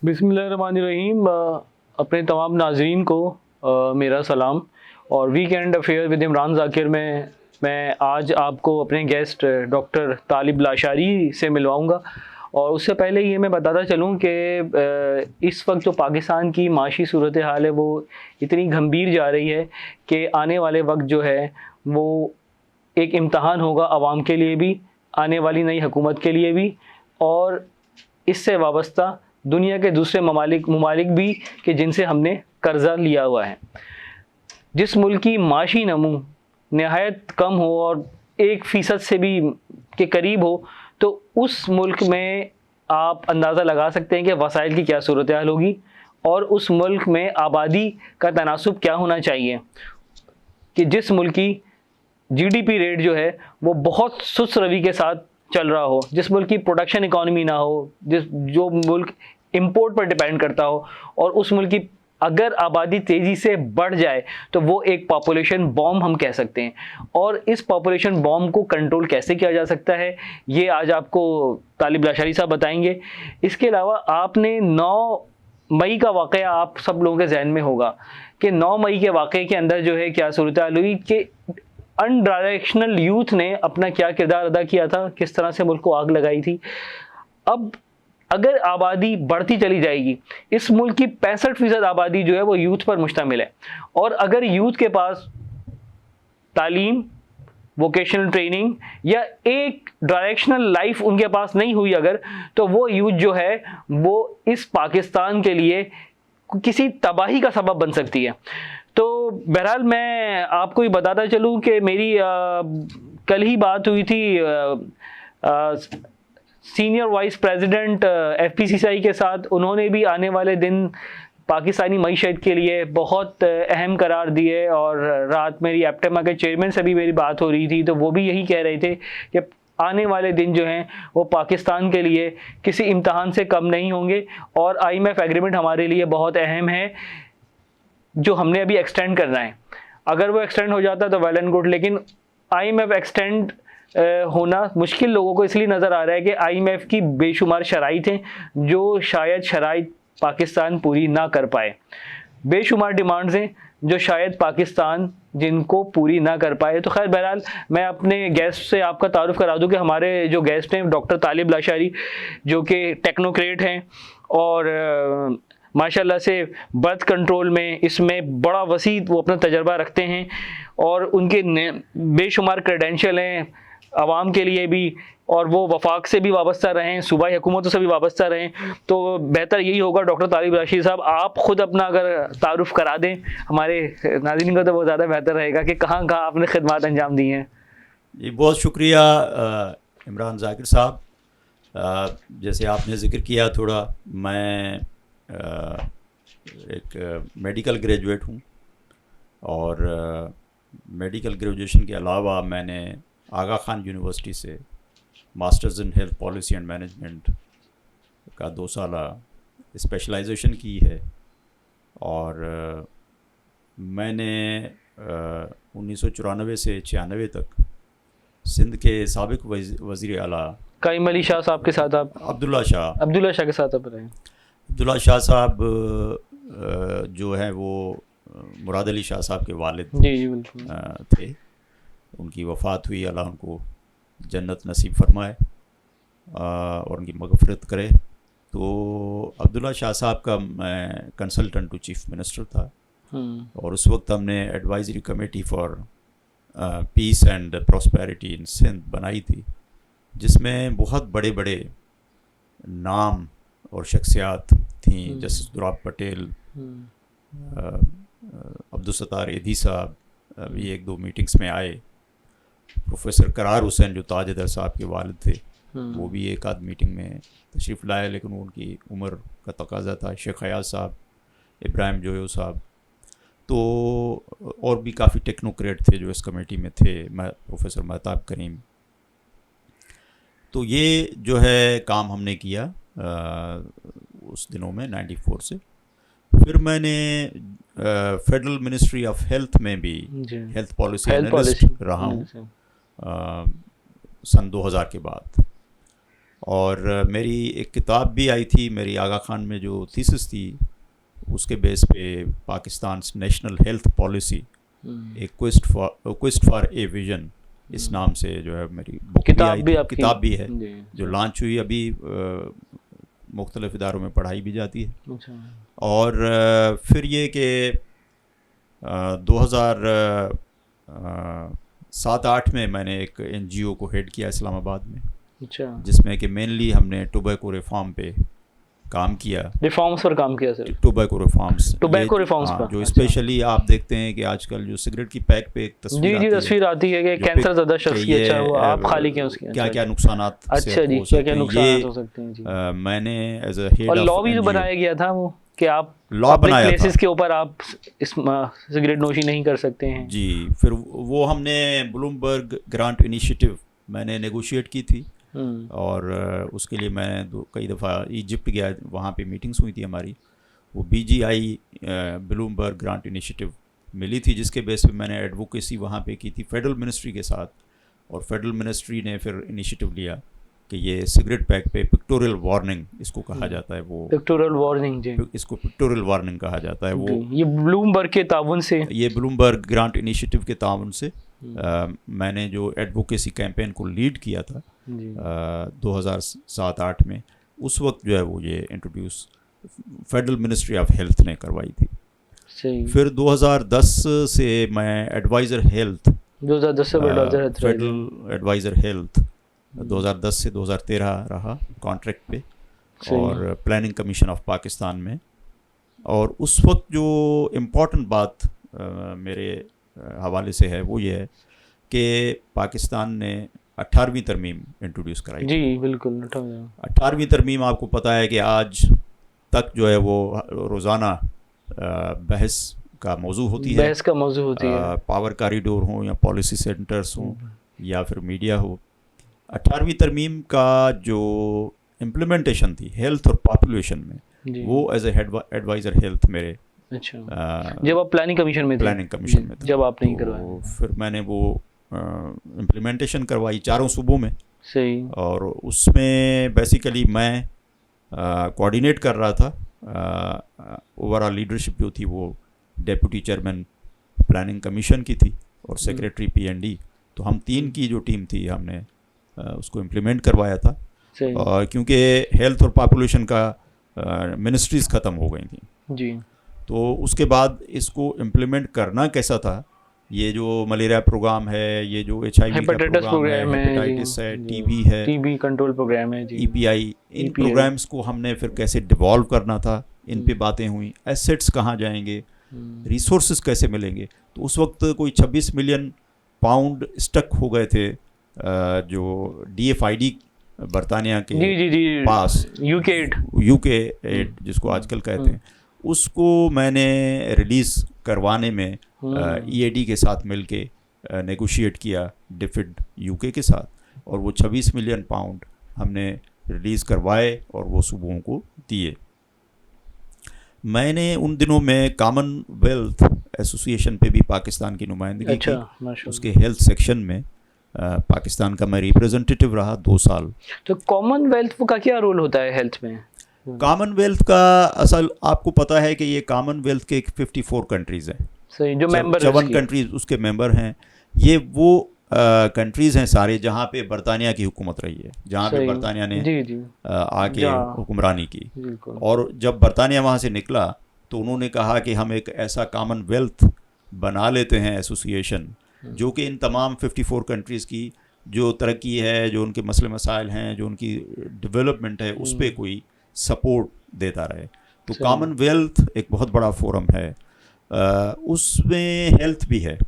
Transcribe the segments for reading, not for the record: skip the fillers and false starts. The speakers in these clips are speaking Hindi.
बिस्मिल्लाहिर्रहमानिर्रहीम। अपने तमाम नाजरीन को मेरा सलाम। और weekend affair with Imran Zakir में मैं आज आपको अपने गेस्ट डॉक्टर तालिब लाशारी से मिलवाऊंगा। और उससे पहले ये मैं बताता चलूँ कि इस वक्त जो पाकिस्तान की माशी सूरत हाल है वो इतनी गंभीर जा रही है कि आने वाले वक्त जो है वो एक इम्तहान होगा आवाम के लिए भी, आने वाली नई हुकूमत के लिए भी, और इससे वाबस्ता दुनिया के दूसरे ममालिक भी कि जिनसे हमने कर्ज़ा लिया हुआ है। जिस मुल्क की माशी नमू नहायत कम हो और 1% से भी के करीब हो, तो उस मुल्क में आप अंदाज़ा लगा सकते हैं कि वसाइल की क्या सूरत हाल होगी और उस मुल्क में आबादी का तनासुब क्या होना चाहिए। कि जिस मुल्क की GDP रेट जो है वो बहुत सुस्त रवि के साथ चल रहा हो, जिस मुल्क की प्रोडक्शन इकॉनमी ना हो, जो मुल्क इंपोर्ट पर डिपेंड करता हो, और उस मुल्क की अगर आबादी तेज़ी से बढ़ जाए तो वो एक पॉपुलेशन बॉम्ब हम कह सकते हैं। और इस पॉपुलेशन बॉम्ब को कंट्रोल कैसे किया जा सकता है ये आज आपको तालिब लाशारी साहब बताएंगे। इसके अलावा आपने 9 मई का वाक़या आप सब लोगों के जहन में होगा कि 9 मई के वाक़े के अंदर जो है क्या सूरत हाल हुई कि अनडायरेक्शनल यूथ ने अपना क्या किरदार अदा किया था, किस तरह से मुल्क को आग लगाई थी। अब अगर आबादी बढ़ती चली जाएगी, इस मुल्क की 65% आबादी जो है वो यूथ पर मुश्तमिल है, और अगर यूथ के पास तालीम, वोकेशनल ट्रेनिंग या एक डायरेक्शनल लाइफ उनके पास नहीं हुई अगर, तो वो यूथ जो है वो इस पाकिस्तान के लिए किसी तबाही का सबब बन सकती है। तो बहरहाल मैं आपको ये बताता चलूँ कि मेरी कल ही बात हुई थी सीनियर वाइस प्रेसिडेंट FPCCI के साथ। उन्होंने भी आने वाले दिन पाकिस्तानी मईशत के लिए बहुत अहम करार दिए, और रात मेरी एप्टेमा के चेयरमैन से भी मेरी बात हो रही थी, तो वो भी यही कह रहे थे कि आने वाले दिन जो हैं वो पाकिस्तान के लिए किसी इम्तहान से कम नहीं होंगे। और IMF एग्रीमेंट हमारे लिए बहुत अहम है जो हमने अभी एक्सटेंड करना है। अगर वो एक्सटेंड हो जाता तो वेल एंड गुड, लेकिन IMF एक्सटेंड होना मुश्किल लोगों को इसलिए नज़र आ रहा है कि IMF की बेशुमार शराइत हैं जो शायद शराइत पाकिस्तान पूरी ना कर पाए। बेशुमार डिमांड्स हैं जो शायद पाकिस्तान जिनको पूरी ना कर पाए। तो खैर बहरहाल मैं अपने गेस्ट से आपका तारुफ करा दूं कि हमारे जो गेस्ट हैं डॉक्टर तालिब लाशारी, जो कि टेक्नोक्रेट हैं और माशाल्लाह से बर्थ कंट्रोल में इसमें बड़ा वसी वो अपना तजर्बा रखते हैं, और उनके बेशुमार क्रेडेंशियल हैं आवाम के लिए भी, और वो वफाक से भी वाबस्ता रहें, सूबाई हुकूमतों से भी वाबस्ता रहें। तो बेहतर यही होगा डॉक्टर तालिब लाशारी साहब आप ख़ुद अपना अगर तारुफ करा दें हमारे नाज़रीन को, तो बहुत ज़्यादा बेहतर रहेगा कि कहाँ कहाँ आपने खिदमत अंजाम दी हैं। जी बहुत शुक्रिया इमरान ज़ाकिर साहब। जैसे आपने ज़िक्र किया थोड़ा, मैं एक मेडिकल ग्रेजुएट हूँ, और मेडिकल ग्रेजुएशन के अलावा मैंने आगा खान यूनिवर्सिटी से masters in health policy and management का 2 साल स्पेशलाइजेशन की है। और मैंने 1994 से 96 तक सिंध के साबिक वज़ीर आला कायम अली शाह साहब के साथ आप अब्दुल्ला शाह के साथ आप रहे। अब्दुल्ला शाह साहब जो हैं वो मुराद अली शाह साहब के वालिद जी बिल्कुल थे। उनकी वफ़ात हुई, अल्लाह उनको जन्नत नसीब फरमाए और उनकी मग़फ़िरत करे। तो अब्दुल्ला शाह साहब का मैं कंसल्टेंट टू चीफ मिनिस्टर था, और उस वक्त हमने advisory committee for peace and prosperity in Sindh बनाई थी, जिसमें बहुत बड़े बड़े नाम और शख्सियात थीं, जस्टिस दुराब पटेल, अब्दुल सत्तार एधी साहब भी 1-2 मीटिंग्स में आए, प्रोफेसर करार हुसैन जो ताजदर साहब के वालिद थे वो भी 1-आध मीटिंग में तशरीफ़ लाए, लेकिन उनकी उम्र का तकाजा था। शेख हयात साहब, इब्राहिम जोयो साहब, तो और भी काफ़ी टेक्नोक्रेट थे जो इस कमेटी में थे, प्रोफेसर महताब करीम। तो ये जो है काम हमने किया उस दिनों में 94 से। फिर मैंने फेडरल मिनिस्ट्री ऑफ हेल्थ में भी हेल्थ पॉलिसी एनालिस्ट रहा हूँ सन 2000 के बाद। और मेरी एक किताब भी आई थी, मेरी आगा खान में जो थीसिस थी, उसके बेस पे पाकिस्तान नेशनल हेल्थ पॉलिसी, एक क्वेस्ट फॉर ए विजन, इस नाम से जो है मेरी बुक भी आई थी, किताब भी है जो लॉन्च हुई अभी, मुख्तलिफ इदारों में पढ़ाई भी जाती है। अच्छा। और फिर ये कि 2007-8 में मैंने एक NGO को हेड किया इस्लामाबाद में, अच्छा, जिसमें कि मेनली हमने टोबैको रिफॉर्म पे काम किया। रिफॉर्म्स पर काम किया सर? टोबैको रिफॉर्म्स पर। जो स्पेशली आप देखते हैं कि आजकल जो सिगरेट की पैक पे एक तस्वीर आती है कि कैंसर ज़्यादा शख्स की, अच्छा वो आप खाली क्यों उसकी, क्या क्या नुकसानात, अच्छा जी, क्या क्या नुकसानात हो सकते हैं जी। मैंने एज अ हेड और लॉ भी जो बनाया गया था वो कि आप लॉ बनाया प्लेसेस के ऊपर आप इस सिगरेट नोशी नहीं कर सकते हैं जी। फिर वो हमने ब्लूमबर्ग ग्रांट इनिशिएटिव मैंने नेगोशिएट की थी, और उसके लिए मैं कई दफ़ा इजिप्ट गया, वहाँ पे मीटिंग्स हुई थी हमारी। वो BGI ब्लूमबर्ग ग्रांट इनिशिएटिव मिली थी, जिसके बेस पे मैंने एडवोकेसी वहाँ पे की थी फेडरल मिनिस्ट्री के साथ, और फेडरल मिनिस्ट्री ने फिर इनिशिएटिव लिया कि ये सिगरेट पैक पे पिक्टोरियल वार्निंग इसको कहा जाता है, वो पिक्टोरियल वार्निंग जी, इसको पिक्टोरियल वार्निंग कहा जाता है। वो ये ब्लूमबर्ग के ताउन से, ये ब्लूमबर्ग ग्रांट इनिशिएटिव के ताउन से मैंने जो एडवोकेसी कैंपेन को लीड किया था 2007-8 में, उस वक्त जो है वो ये introduce federal ministry of health ने करवाई थी। सही। फिर 2010 से मैं एडवाइज़र हेल्थ, 2010 से फेडरल एडवाइज़र हेल्थ 2010 से 2013 रहा कॉन्ट्रैक्ट पे, और प्लानिंग कमीशन ऑफ पाकिस्तान में। और उस वक्त जो इम्पोर्टेंट बात मेरे हवाले से है वो ये है कि पाकिस्तान ने 18वीं तरमीम इंट्रोड्यूस कराई जी। बिल्कुल, 18वीं तरमीम आपको पता है कि आज तक जो है वो रोज़ाना बहस का मौजू होती है, पावर कॉरिडोर हो या पॉलिसी सेंटर्स हो या फिर मीडिया हो। 18वीं तरमीम का जो इम्प्लीमेंटेशन थी हेल्थ और पॉपुलेशन में, वो एज ए एडवाइज़र हेल्थ मेरे, अच्छा, जब आप प्लानिंग कमीशन में थे, जब आप नहीं करवाया, फिर मैंने वो इम्प्लीमेंटेशन करवाई 4 सूबों में। सही। और उसमें बेसिकली मैं कोऑर्डिनेट कर रहा था। ओवरऑल लीडरशिप जो थी वो डेप्यूटी चेयरमैन प्लानिंग कमीशन की थी और सेक्रेटरी PND, तो हम 3 की जो टीम थी हमने उसको इम्प्लीमेंट करवाया था। और क्योंकि हेल्थ और पॉपुलेशन का मिनिस्ट्रीज़ ख़त्म हो गई थी जी, तो उसके बाद इसको इम्प्लीमेंट करना कैसा था, ये जो मलेरिया प्रोग्राम है, ये जो HIV का प्रोग्राम है, हेपेटाइटिस है, TB है, TB कंट्रोल प्रोग्राम है जी, EPI, इन प्रोग्राम्स को हमने फिर कैसे डिवॉल्व करना था, इन पे बातें हुई। एसेट्स कहाँ जाएंगे, रिसोर्सेज कैसे मिलेंगे। तो उस वक्त कोई 26 मिलियन पाउंड स्टक हो गए थे जो DFID बरतानिया के पास, UK एड जिसको आजकल कहते हैं, उसको मैंने रिलीज़ करवाने में EAD के साथ मिलके नेगोशिएट किया डिफिड UK के साथ, और वो 26 मिलियन पाउंड हमने रिलीज़ करवाए और वो सूबों को दिए। मैंने उन दिनों में कॉमनवेल्थ एसोसिएशन पे भी पाकिस्तान की नुमाइंदगी की, उसके हेल्थ सेक्शन में पाकिस्तान का मैं रिप्रेजेंटेटिव रहा 2 साल। तो कॉमनवेल्थ का क्या रोल होता है हेल्थ में? कॉमनवेल्थ का असल आपको पता है कि ये कॉमनवेल्थ के 54 कंट्रीज़ हैं, सही, जो मेंबर 54 कंट्रीज़ उसके मेंबर हैं। ये वो कंट्रीज़ हैं सारे जहाँ पे बरतानिया की हुकूमत रही है, जहाँ पे बरतानिया ने आके हुक्मरानी की। और जब बरतानिया वहाँ से निकला तो उन्होंने कहा कि हम एक ऐसा कॉमनवेल्थ बना लेते हैं एसोसिएशन, जो कि इन तमाम 54 कंट्रीज़ की जो तरक्की है, जो उनके मसले मसाइल हैं, जो उनकी डेवलपमेंट है, उस पर कोई सपोर्ट देता रहे। तो कॉमनवेल्थ एक बहुत बड़ा फोरम है, उसमें हेल्थ भी है,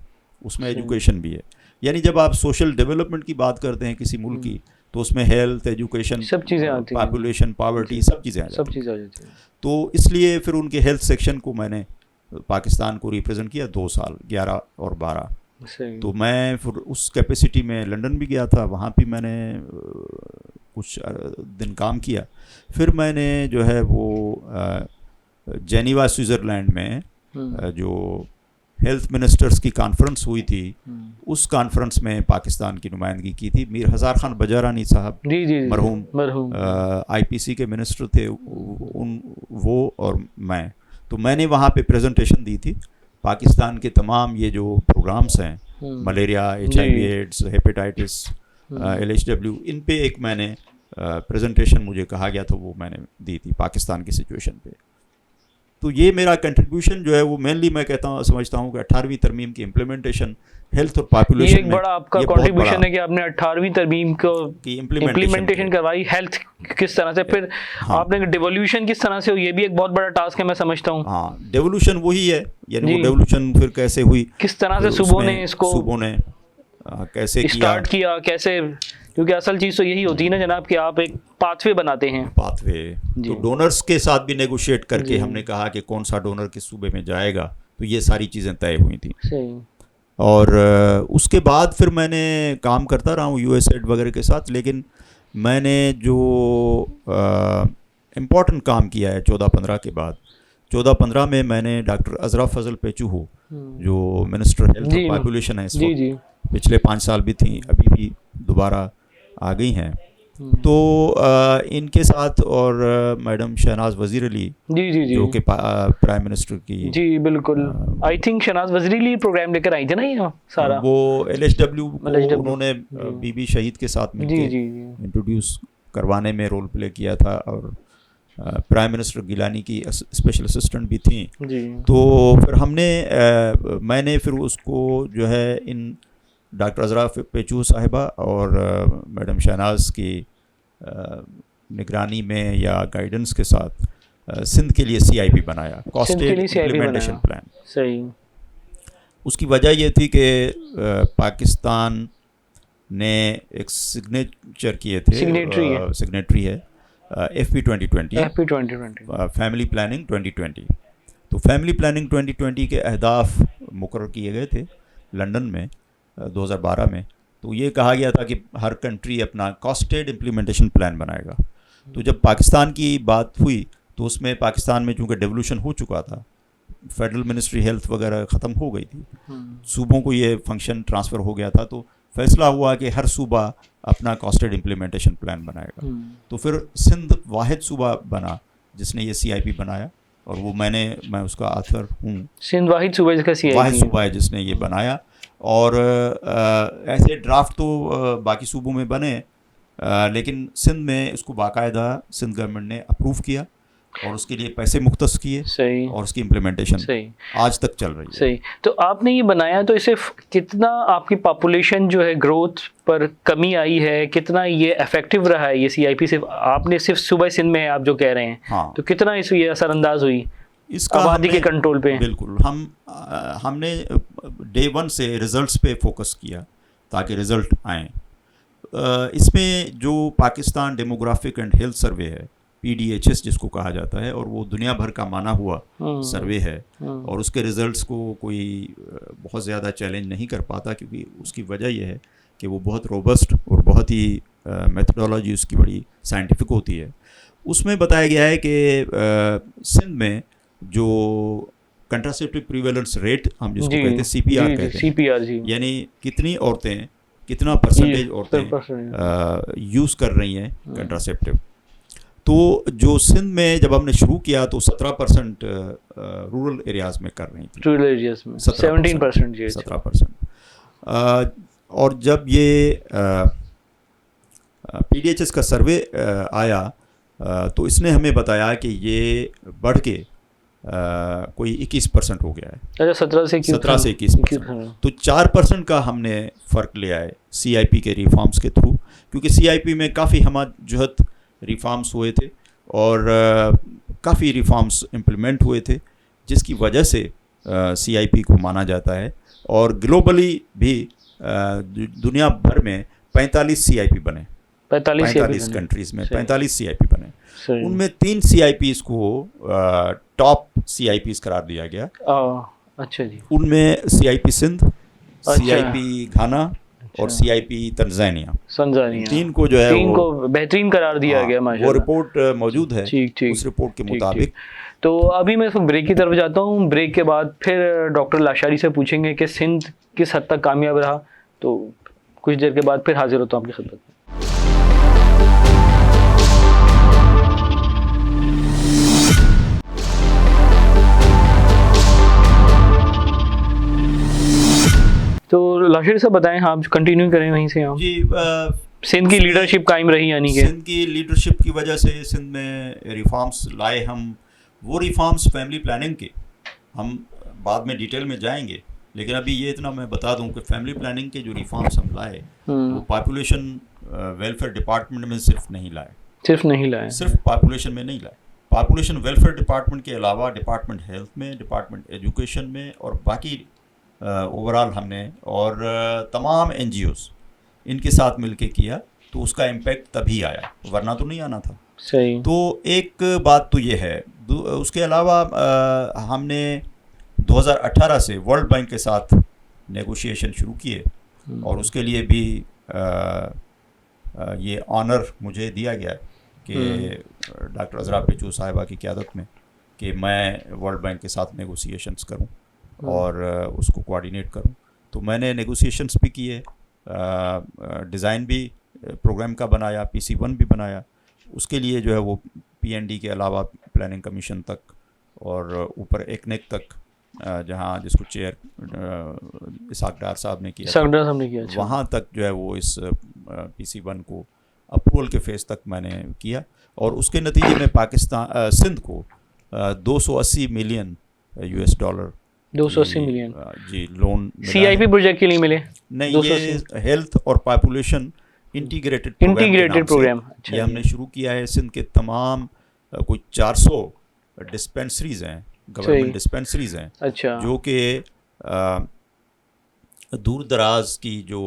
उसमें एजुकेशन भी है। यानी जब आप सोशल डेवलपमेंट की बात करते हैं किसी मुल्क की, तो उसमें हेल्थ, एजुकेशन, सब चीज़ें आती हैं, पॉपुलेशन, पॉवर्टी, सब चीज़ें आ जाती हैं। तो इसलिए फिर उनके हेल्थ सेक्शन को मैंने पाकिस्तान को रिप्रेजेंट किया 2 साल, 11 और 12। तो मैं फिर उस कैपेसिटी में लंदन भी गया था, वहाँ भी मैंने कुछ दिन काम किया। फिर मैंने जो है वो जेनीवा स्विट्ज़रलैंड में जो हेल्थ मिनिस्टर्स की कॉन्फ्रेंस हुई थी उस कॉन्फ्रेंस में पाकिस्तान की नुमाइंदगी की थी। मीर हज़ार खान बजारानी साहब जी मरहूम आईपीसी के मिनिस्टर थे, वो और मैं, तो मैंने वहाँ पे प्रेजेंटेशन दी थी। पाकिस्तान के तमाम ये जो प्रोग्राम्स हैं, malaria, HIV AIDS, hepatitis, LHW, इन पे एक मैंने प्रेजेंटेशन मुझे कहा गया था, वो मैंने दी थी पाकिस्तान की सिचुएशन पे। तो ये मेरा कंट्रीब्यूशन जो है वो मेनली मैं समझता हूँ कि 18वीं तरमीम की इम्प्लीमेंटेशन, हेल्थ और पॉपुलेशन, ये एक बड़ा आपका कंट्रीब्यूशन है कि आपने 18वीं तरमीम को इम्प्लीमेंटेशन करवाई। हेल्थ किस तरह से, फिर आपने डिवोल्यूशन किस तरह से हुई, ये भी एक बहुत बड़ा टास्क है मैं समझता हूँ। हाँ, डिवोल्यूशन वही है, यानी वो डिवोल्यूशन फिर कैसे हुई, किस तरह से सूबों ने कैसे स्टार्ट किया, कैसे, क्योंकि असल चीज़ तो यही होती है ना जनाब कि आप एक पाथवे बनाते हैं। तो डोनर्स के साथ भी नेगोशिएट करके हमने कहा कि कौन सा डोनर किस सूबे में जाएगा, तो ये सारी चीज़ें तय हुई थी। सही। और उसके बाद फिर मैंने काम करता रहा हूँ USAID वगैरह के साथ, लेकिन मैंने जो इम्पोर्टेंट काम किया है 14-15 के बाद, 14-15 में मैंने डॉक्टर अजरा फजल पेचूहो, जो मिनिस्टर हेल्थ और पॉपुलेशन है इस वक्त, पिछले 5 साल भी थी, अभी भी दोबारा आ गई हैं, तो इनके साथ और मैडम शहनाज वजीर अली जो कि प्राइम मिनिस्टर की, जी बिल्कुल, आई थिंक शहनाज वजीर अली प्रोग्राम लेकर आई थी ना ये सारा, वो LHW को उन्होंने बीबी शहीद के साथ मिलकर इंट्रोड्यूस करवाने में रोल प्ले किया था, और प्राइम मिनिस्टर गिलानी की स्पेशल असिस्टेंट भी थी। तो फिर मैंने फिर उसको जो है इन डॉक्टर अजरा पेचू साहिबा और मैडम शहनाज की निगरानी में या गाइडेंस के साथ सिंध के लिए CIP बनाया, कॉस्टेड इम्प्लीमेंटेशन प्लान। सही। उसकी वजह ये थी कि पाकिस्तान ने एक सिग्नेचर किए थे, सिग्नेटरी है FP 2020, फैमिली प्लानिंग 2020। तो फैमिली प्लानिंग 2020 के अहदाफ मुकर्रर किए गए थे लंदन में 2012 में। तो ये कहा गया था कि हर कंट्री अपना कॉस्टेड इम्प्लीमेंटेशन प्लान बनाएगा। तो जब पाकिस्तान की बात हुई तो उसमें पाकिस्तान में चूँकि डेवोल्यूशन हो चुका था, फेडरल मिनिस्ट्री हेल्थ वगैरह ख़त्म हो गई थी, सूबों को ये फंक्शन ट्रांसफ़र हो गया था, तो फैसला हुआ कि हर सूबा अपना कॉस्टेड इम्प्लीमेंटेशन प्लान बनाएगा। तो फिर सिंध वाहिद सूबा बना जिसने ये CIP बनाया, और वो मैं उसका आथर हूँ। सिंध वाहिद सूबा जिसका CIP, वाहिद सूबा है जिसने ये बनाया। और ऐसे ड्राफ्ट तो बाकी सूबों में बने, लेकिन सिंध में इसको बाकायदा सिंध गवर्नमेंट ने अप्रूव किया और उसके लिए पैसे मुख्तस किए। सही। और उसकी इम्प्लीमेंटेशन आज तक चल रही है। सही। तो आपने ये बनाया तो इसे कितना आपकी पॉपुलेशन जो है ग्रोथ पर कमी आई है, कितना ये इफेक्टिव रहा है ये CIP, सिर्फ आपने सिर्फ सूबा सिंध में है आप जो कह रहे हैं। हाँ। तो कितना ये असरअंदाज हुई इसका आबादी के कंट्रोल पे? बिल्कुल, हमने डे 1 से रिजल्ट्स पे फोकस किया ताकि रिजल्ट आएँ। इसमें जो Pakistan demographic and health survey है, PDHS जिसको कहा जाता है, और वो दुनिया भर का माना हुआ सर्वे है, और उसके रिजल्ट्स को कोई बहुत ज़्यादा चैलेंज नहीं कर पाता, क्योंकि उसकी वजह यह है कि वो बहुत रोबस्ट और बहुत ही मेथडोलॉजी उसकी बड़ी साइंटिफिक होती है। उसमें बताया गया है कि सिंध में जो कंट्रासेप्टिव प्रीवेलेंस रेट हम जिसको कहते हैं CPR कहते हैं, यानी कितनी औरतें, कितना परसेंटेज औरतें यूज़ कर रही हैं कंट्रासेप्टिव। तो जो सिंध में जब हमने शुरू किया तो 17% रूरल एरियाज़ में कर रही थी, रूरल एरियाज़ में 17%, 17%। और जब ये PDHS का सर्वे आया तो इसने हमें बताया कि ये बढ़ के कोई 21% हो गया है। अच्छा, 17 से 21%। तो 4% का हमने फ़र्क ले आए CIP के रिफॉर्म्स के थ्रू, क्योंकि CIP में काफ़ी हमाजहत रिफॉर्म्स हुए थे और काफ़ी रिफॉर्म्स इम्प्लीमेंट हुए थे, जिसकी वजह से CIP को माना जाता है। और ग्लोबली भी दुनिया भर में 45 CIP बने, 45 कंट्रीज़ में 45 CIP बने। उनमें 3 CIPs को टॉप CIPs करार दिया गया। अच्छा जी। उनमें CIP सिंध, CIP घाना और CIP तंजानिया, 3 को जो है 3 को बेहतरीन करार दिया गया। वो रिपोर्ट मौजूद है। उस रिपोर्ट के मुताबिक। तो अभी मैं ब्रेक की तरफ जाता हूँ। ब्रेक के बाद फिर डॉक्टर लाशारी से पूछेंगे कि सिंध किस हद तक कामयाब रहा तो कुछ देर के बाद फिर हाजिर होता हूँ आपकी खिदमत में। तो लाशारी साहब बताएं, आप कंटिन्यू करें वहीं से। आप जी, सिंध की लीडरशिप कायम रही, यानी कि सिंध की लीडरशिप की वजह से सिंध में रिफॉर्म्स लाए हम। वो रिफॉर्म्स फैमिली प्लानिंग के हम बाद में डिटेल में जाएंगे, लेकिन अभी ये इतना मैं बता दूं कि फैमिली प्लानिंग के जो रिफॉर्म्स हम लाए वो पॉपुलेशन वेलफेयर डिपार्टमेंट में सिर्फ नहीं लाए, सिर्फ पॉपुलेशन में नहीं लाए। पॉपुलेशन वेलफेयर डिपार्टमेंट के अलावा डिपार्टमेंट हेल्थ में, डिपार्टमेंट एजुकेशन में और बाकी ओवरऑल हमने और तमाम NGOs इनके साथ मिलके किया, तो उसका इम्पैक्ट तभी आया, वरना तो नहीं आना था। सही। तो एक बात तो ये है। उसके अलावा हमने 2018 से वर्ल्ड बैंक के साथ नेगोशिएशन शुरू किए और उसके लिए भी ये ऑनर मुझे दिया गया कि डॉक्टर अज़रा पेचू साहिबा की क़यादत में कि मैं वर्ल्ड बैंक के साथ नेगोशिएशंस करूं और उसको कोऑर्डिनेट करूं। तो मैंने नेगोशिएशंस भी किए, डिज़ाइन भी प्रोग्राम का बनाया, PC1 भी बनाया। उसके लिए जो है वो PND के अलावा प्लानिंग कमीशन तक और ऊपर एकनेक तक, जहाँ जिसको चेयर इसाक डार साहब ने किया, वहाँ तक जो है वो इस PC1 को अप्रूवल के फेज़ तक मैंने किया और उसके नतीजे में पाकिस्तान सिंध को $280 मिलियन 280 मिलियन जी लोन CIP प्रोजेक्ट के लिए मिले। नहीं, ये हेल्थ और पॉपुलेशन इंटीग्रेटेड प्रोग्राम ये हमने शुरू किया है। सिंध के तमाम कोई 400 डिस्पेंसरीज हैं, गवर्नमेंट डिस्पेंसरीज हैं, अच्छा, जो कि दूर दराज की जो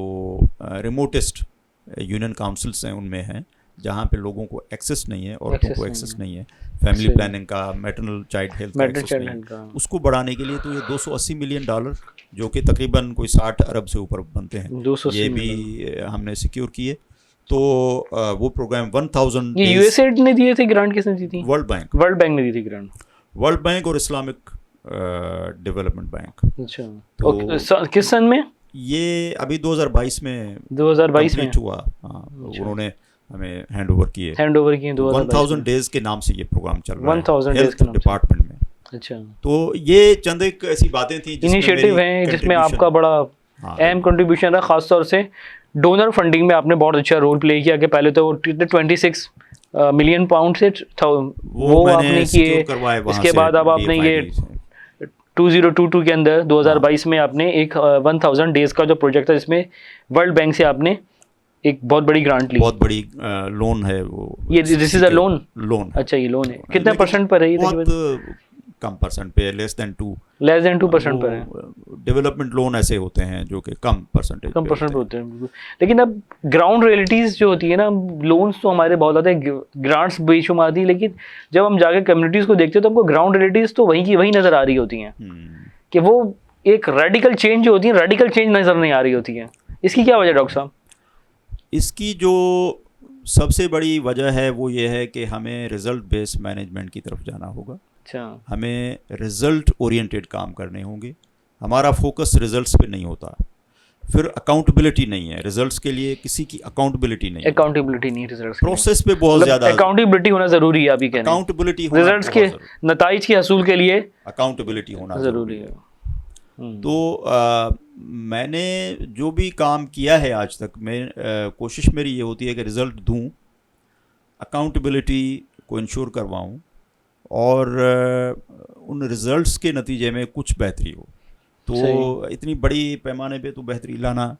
रिमोटेस्ट यूनियन काउंसिल्स हैं उनमें हैं, जहाँ पे लोगों को एक्सेस नहीं है, औरतों को एक्सेस नहीं है फैमिली प्लानिंग का, मैटरनल चाइल्ड हेल्थ का, उसको बढ़ाने के लिए तो ये $280 मिलियन जो कि तकरीबन कोई 60 अरब से ऊपर बनते हैं, ये भी हमने सिक्योर किए। तो वो प्रोग्राम 1000 USAID ने दिए थे ग्रांट, किसने दी थी? वर्ल्ड बैंक ने दी थी ग्रांट, वर्ल्ड बैंक और इस्लामिक डेवलपमेंट बैंक। अच्छा, तो किस सन में? ये अभी 2022 में हुआ। हाँ, उन्होंने हमें हैंड ओवर किए 1000 डेज के नाम से ये प्रोग्राम चल रहा है 1000 डेज के डिपार्टमेंट में। अच्छा, तो ये चंद एक ऐसी बातें थी, इनिशिएटिव हैं जिसमें आपका बड़ा अहम कंट्रीब्यूशन रहा, खासतौर से डोनर फंडिंग में आपने बहुत अच्छा रोल प्ले किया कि पहले तो 26 मिलियन पाउंड से वो आपने किए, इसके बाद अब आपने ये 2022 के अंदर 2022 में आपने एक 1000 डेज का जो प्रोजेक्ट था जिसमें वर्ल्ड बैंक से आपने एक बहुत बड़ी ग्रांट ली, बहुत बड़ी लोन है वो। ये दिस इज अ लोन। अच्छा, ये लोन है, कितने परसेंट पर है ये? बहुत कम परसेंट पे, लेस देन 2% पर है। डेवलपमेंट लोन ऐसे होते हैं जो कि कम परसेंट होते हैं। लेकिन अब ग्राउंड रियलिटीज़ जो होती है ना, लोन्स तो हमारे बहुत ज़्यादा, ग्रांट्स बेशुमार थी, लेकिन जब हम जाके कम्युनिटीज़ को देखते हैं तो हमको ग्राउंड रियलिटीज़ तो वहीं की वहीं नज़र आ रही होती हैं कि वो एक रेडिकल चेंज जो होती है, रेडिकल चेंज नज़र नहीं आ रही होती है। इसकी क्या वजह डॉक्टर साहब? इसकी जो सबसे बड़ी वजह है वो ये है कि हमें रिजल्ट बेस्ड मैनेजमेंट की तरफ जाना होगा। अच्छा, हमें रिजल्ट ओरिएंटेड काम करने होंगे। हमारा फोकस रिजल्ट्स पे नहीं होता, फिर अकाउंटेबिलिटी नहीं है रिजल्ट्स के लिए, किसी की अकाउंटेबिलिटी नहीं है रिजल्ट्स प्रोसेस पे बहुत ज्यादा अकाउंटेबिलिटी होना जरूरी है। अभी कहना अकाउंटेबिलिटी रिजल्ट्स के नताइज के हसूल के लिए अकाउंटेबिलिटी होना जरूरी है। तो मैंने जो भी काम किया है आज तक, मैं कोशिश मेरी ये होती है कि रिज़ल्ट दूं, अकाउंटेबिलिटी को इंश्योर करवाऊं और उन रिज़ल्ट्स के नतीजे में कुछ बेहतरी हो। तो इतनी बड़ी पैमाने पे तो बेहतरी लाना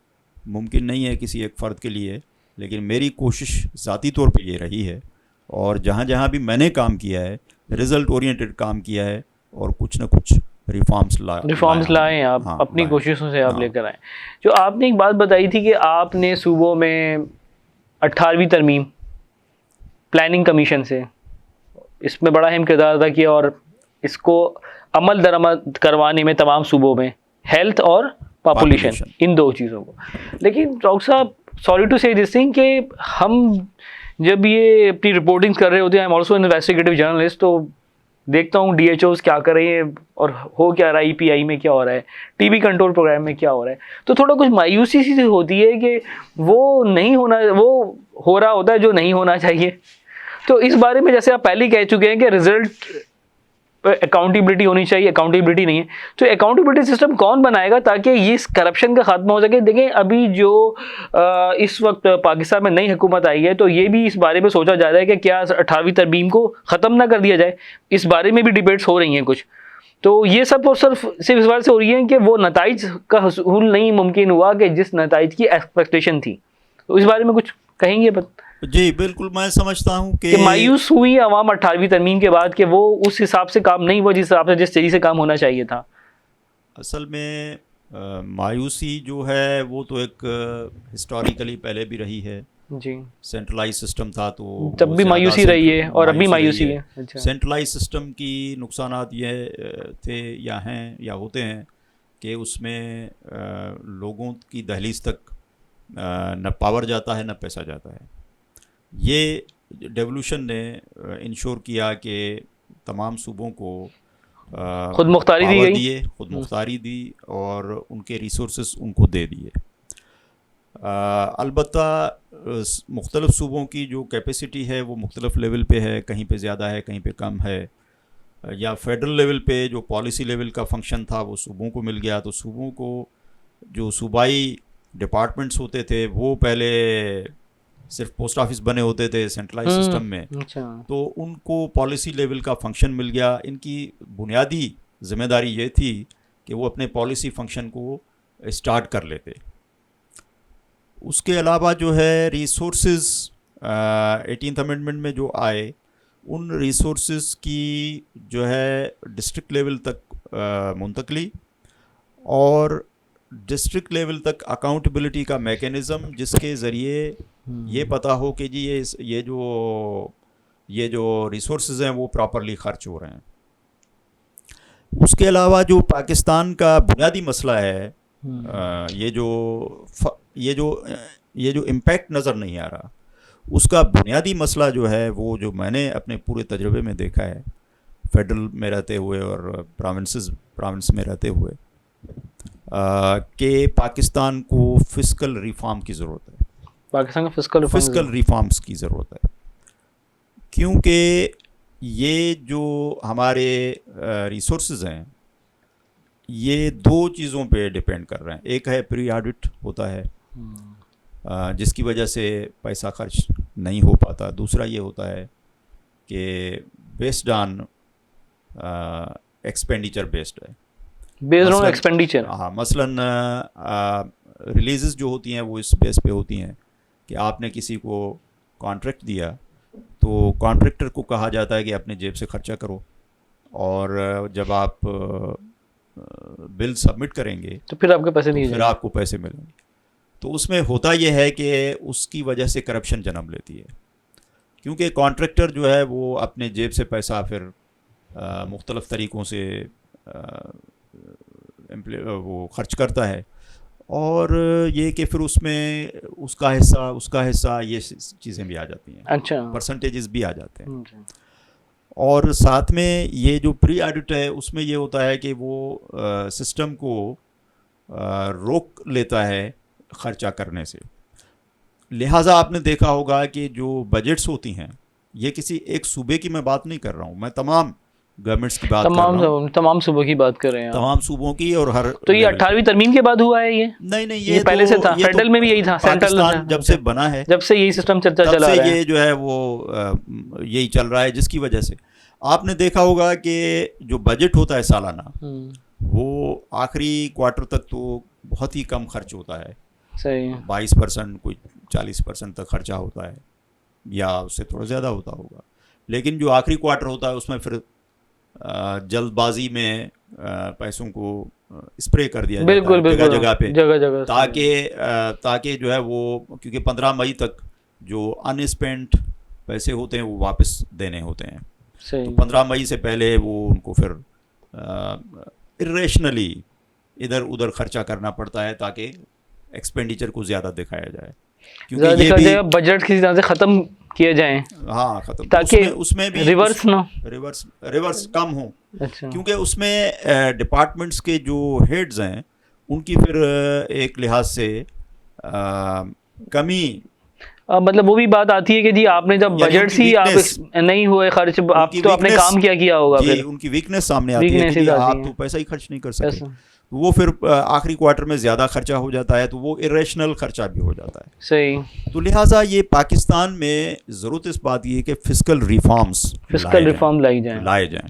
मुमकिन नहीं है किसी एक फ़र्द के लिए, लेकिन मेरी कोशिश ज़ाती तौर पे ये रही है और जहाँ जहाँ भी मैंने काम किया है रिज़ल्ट ओरिएंटेड काम किया है और कुछ ना कुछ रिफॉर्म्स लाए आप। हाँ, अपनी कोशिशों से आप लेकर आए। जो आपने एक बात बताई थी कि आपने सूबों में 18वीं तरमीम प्लानिंग कमीशन से, इसमें बड़ा अहम किरदार अदा किया और इसको अमल दरामद करवाने में तमाम सूबों में हेल्थ और पॉपुलेशन, इन दो चीज़ों को। लेकिन डॉक्टर साहब, सॉरी टू से दिस थिंग कि हम जब ये अपनी रिपोर्टिंग कर रहे होते हैं, I am also investigative journalist, तो देखता हूँ DHOs क्या कर रही है और हो क्या रहा है, EPI में क्या हो रहा है, TB कंट्रोल प्रोग्राम में क्या हो रहा है, तो थोड़ा कुछ मायूसी सी होती है कि वो नहीं होना, वो हो रहा होता है जो नहीं होना चाहिए। तो इस बारे में जैसे आप पहले ही कह चुके हैं कि रिजल्ट अकाउंटेबिलिटी होनी चाहिए, अकाउंटेबिलिटी नहीं है, तो अकाउंटेबिलिटी सिस्टम कौन बनाएगा ताकि ये इस करप्शन का खात्मा हो सके। देखें अभी जो इस वक्त पाकिस्तान में नई हुकूमत आई है, तो ये भी इस बारे में सोचा जा रहा है कि क्या 18वीं तरमीम को ख़त्म ना कर दिया जाए, इस बारे में भी डिबेट्स हो रही हैं कुछ। तो ये सब तो सिर्फ इस बात से हो रही है कि वो नताइज का हसूल नहीं मुमकिन हुआ कि जिस नताइज की एक्सपेक्टेशन थी। तो इस बारे में कुछ कहेंगे? जी बिल्कुल, मैं समझता हूँ कि मायूस हुई अवाम 18वीं तरमीम के बाद कि वो उस हिसाब से काम नहीं हुआ जिस हिसाब से, जिस तेजी से काम होना चाहिए था। असल में मायूसी जो है वो तो एक हिस्टोरिकली पहले भी रही है जी। सेंट्रलाइज सिस्टम था तो जब भी मायूसी रही है और अभी मायूसी है। अच्छा। सेंट्रलाइज सिस्टम की नुकसानात ये थे या हैं या होते हैं कि उसमें लोगों की दहलीज तक न पावर जाता है न पैसा जाता है। ये डेवोल्यूशन ने इंश्योर किया कि तमाम सूबों को खुद मुख्तारी दी गई, खुद मुख्तारी दी और उनके रिसोर्सेस उनको दे दिए। अलबत्ता मुख्तलिफ सूबों की जो कैपेसिटी है वो मुख्तलिफ लेवल पे है, कहीं पे ज़्यादा है कहीं पे कम है, या फेडरल लेवल पे जो पॉलिसी लेवल का फंक्शन था वो सूबों को मिल गया। तो सूबों को जो सूबाई डिपार्टमेंट्स होते थे वो पहले सिर्फ पोस्ट ऑफिस बने होते थे सेंट्रलाइज सिस्टम में। अच्छा। तो उनको पॉलिसी लेवल का फंक्शन मिल गया। इनकी बुनियादी जिम्मेदारी ये थी कि वो अपने पॉलिसी फंक्शन को स्टार्ट कर लेते। उसके अलावा जो है रिसोर्सेज 18th अमेंडमेंट में जो आए उन रिसोर्सेज की जो है डिस्ट्रिक्ट लेवल तक मुंतकली और डिस्ट्रिक्ट लेवल तक अकाउंटेबिलिटी का मेकनिज़म जिसके ज़रिए ये पता हो कि जी ये जो रिसोर्सेज हैं वो प्रॉपरली खर्च हो रहे हैं। उसके अलावा जो पाकिस्तान का बुनियादी मसला है, ये जो इम्पैक्ट नज़र नहीं आ रहा, उसका बुनियादी मसला जो है वो जो मैंने अपने पूरे तजुर्बे में देखा है फेडरल में रहते हुए और प्रोविंस में रहते हुए कि पाकिस्तान को फिस्कल रिफॉर्म की ज़रूरत है। पाकिस्तान को फिस्कल रिफॉर्म्स की ज़रूरत है, क्योंकि ये जो हमारे रिसोर्सेज हैं ये दो चीज़ों पे डिपेंड कर रहे हैं। एक है प्री ऑडिट होता है जिसकी वजह से पैसा खर्च नहीं हो पाता। दूसरा ये होता है कि बेस्ड ऑन एक्सपेंडिचर बेस्ड है, बेस्ड ऑन एक्सपेंडिचर। हाँ, मसलन रिलीज़ जो होती हैं वो इस बेस पे होती हैं कि आपने किसी को कॉन्ट्रैक्ट दिया तो कॉन्ट्रैक्टर को कहा जाता है कि अपने जेब से खर्चा करो, और जब आप बिल सबमिट करेंगे तो फिर आपके पैसे नहीं, फिर आपको पैसे मिलेंगे। तो उसमें होता यह है कि उसकी वजह से करप्शन जन्म लेती है, क्योंकि कॉन्ट्रैक्टर जो है वो अपने जेब से पैसा फिर मुख्तलिफ तरीक़ों से वो खर्च करता है, और ये कि फिर उसमें उसका हिस्सा ये चीज़ें भी आ जाती हैं। अच्छा। परसेंटेजेस भी आ जाते हैं। और साथ में ये जो प्री ऑडिट है उसमें ये होता है कि वो सिस्टम को रोक लेता है ख़र्चा करने से। लिहाजा आपने देखा होगा कि जो बजट्स होती हैं, ये किसी एक सूबे की मैं बात नहीं कर रहा हूँ, मैं तमाम गवर्नमेंट्स की बात कर रहा हूँ, तमाम सूबों की बात कर रहे हैं, तमाम सूबों की। और हर तो ये 18वीं तरमीम के बाद हुआ है? ये नहीं, ये पहले से था, फेडरल में भी यही था, सेंट्रल जब से बना है, जब से यही सिस्टम चला रहा है, ये जो है वो यही चल रहा है, जिसकी वजह से आपने देखा होगा कि जो बजट होता है सालाना वो आखिरी क्वार्टर तक तो बहुत ही कम खर्च होता है। सही, 22% कोई 40% तक खर्चा होता है या उससे थोड़ा ज़्यादा होता होगा। लेकिन जो आखिरी क्वार्टर होता है उसमें फिर जल्दबाजी में पैसों को स्प्रे कर दिया जाता है जगह जगह पे, ताकि जो है वो, क्योंकि 15 मई तक जो अनस्पेंट पैसे होते हैं वो वापस देने होते हैं। तो 15 मई से पहले वो उनको फिर इरेशनली इधर उधर खर्चा करना पड़ता है ताकि एक्सपेंडिचर को ज़्यादा दिखाया जाए। ज़्यादा क्योंकि ये देखा भी जाए बजट किसी तरह से ख़त्म किए जाएं हाँ ख़त्म, तो ताकि उसमें भी रिवर्स ना। रिवर्स कम हो, अच्छा, क्योंकि उसमें डिपार्टमेंट्स के जो हेड्स हैं उनकी फिर एक लिहाज से कमी, मतलब वो भी बात आती है कि जी आपने जब यानी बजट उनकी ही आप weakness, नहीं हुए खर्च, आप उनकी तो आपने weakness, काम किया होगा, जी फिर उनकी वीकनेस सामने आती है कि Weaknesses जी आती आप हैं। तो पैसा ही खर्च नहीं कर सके, ऐसा। तो वो फिर आखिरी क्वार्टर में ज़्यादा खर्चा हो जाता है, तो वो इरेशनल खर्चा भी हो जाता है। सही। तो लिहाजा ये पाकिस्तान में ज़रूरत इस बात की है कि फिस्कल रिफॉर्म्स फिस्कल रिफॉर्म लाए जाएं,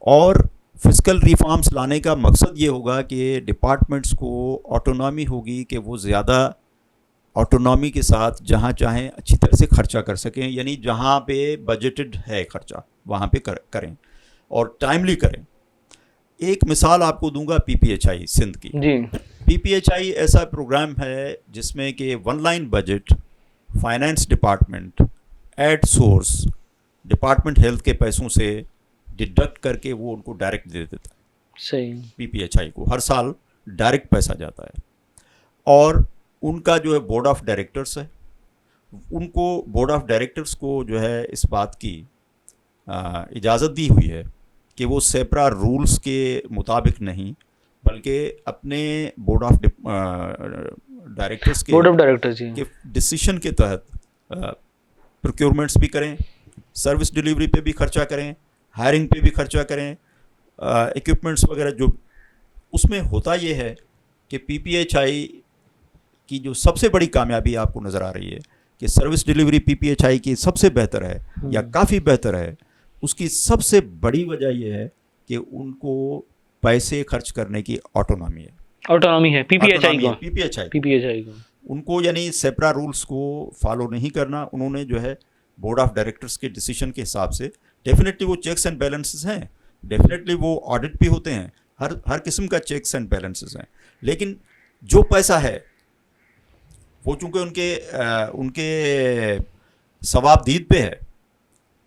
और फिस्कल रिफॉर्म्स लाने का मकसद ये होगा कि डिपार्टमेंट्स को ऑटोनॉमी होगी कि वो ज़्यादा ऑटोनॉमी के साथ जहाँ चाहें अच्छी तरह से खर्चा कर सकें, यानी जहाँ पे बजटेड है खर्चा वहाँ पे करें और टाइमली करें। एक मिसाल आपको दूंगा पीपीएचआई सिंध की। जी। पीपीएचआई ऐसा प्रोग्राम है जिसमें कि one line budget finance department at source department health के पैसों से डिडक्ट करके वो उनको डायरेक्ट दे देता है। सही। पीपीएचआई को हर साल डायरेक्ट पैसा जाता है, और उनका जो है बोर्ड ऑफ डायरेक्टर्स है, उनको बोर्ड ऑफ डायरेक्टर्स को जो है इस बात की इजाज़त दी हुई है कि वो सेपरा रूल्स के मुताबिक नहीं बल्कि अपने बोर्ड ऑफ डायरेक्टर्स के डिसीशन के तहत प्रोक्योरमेंट्स भी करें, सर्विस डिलीवरी पे भी खर्चा करें, हायरिंग पे भी खर्चा करें, इक्विपमेंट्स वगैरह जो उसमें होता ये है कि पीपीएचआई की जो सबसे बड़ी कामयाबी आपको नज़र आ रही है कि सर्विस डिलीवरी पीपीएचआई की सबसे बेहतर है या काफ़ी बेहतर है। उसकी सबसे बड़ी वजह यह है कि उनको पैसे खर्च करने की ऑटोनॉमी है पीपीएचआई को उनको, यानी सेपरा रूल्स को फॉलो नहीं करना। उन्होंने जो है बोर्ड ऑफ डायरेक्टर्स के डिसीजन के हिसाब से, डेफिनेटली वो चेक्स एंड बैलेंसेस हैं, डेफिनेटली वो ऑडिट भी होते हैं, हर किस्म का चेक्स एंड बैलेंसेस हैं, लेकिन जो पैसा है वो चूँकि उनके सवाबदीद पे है,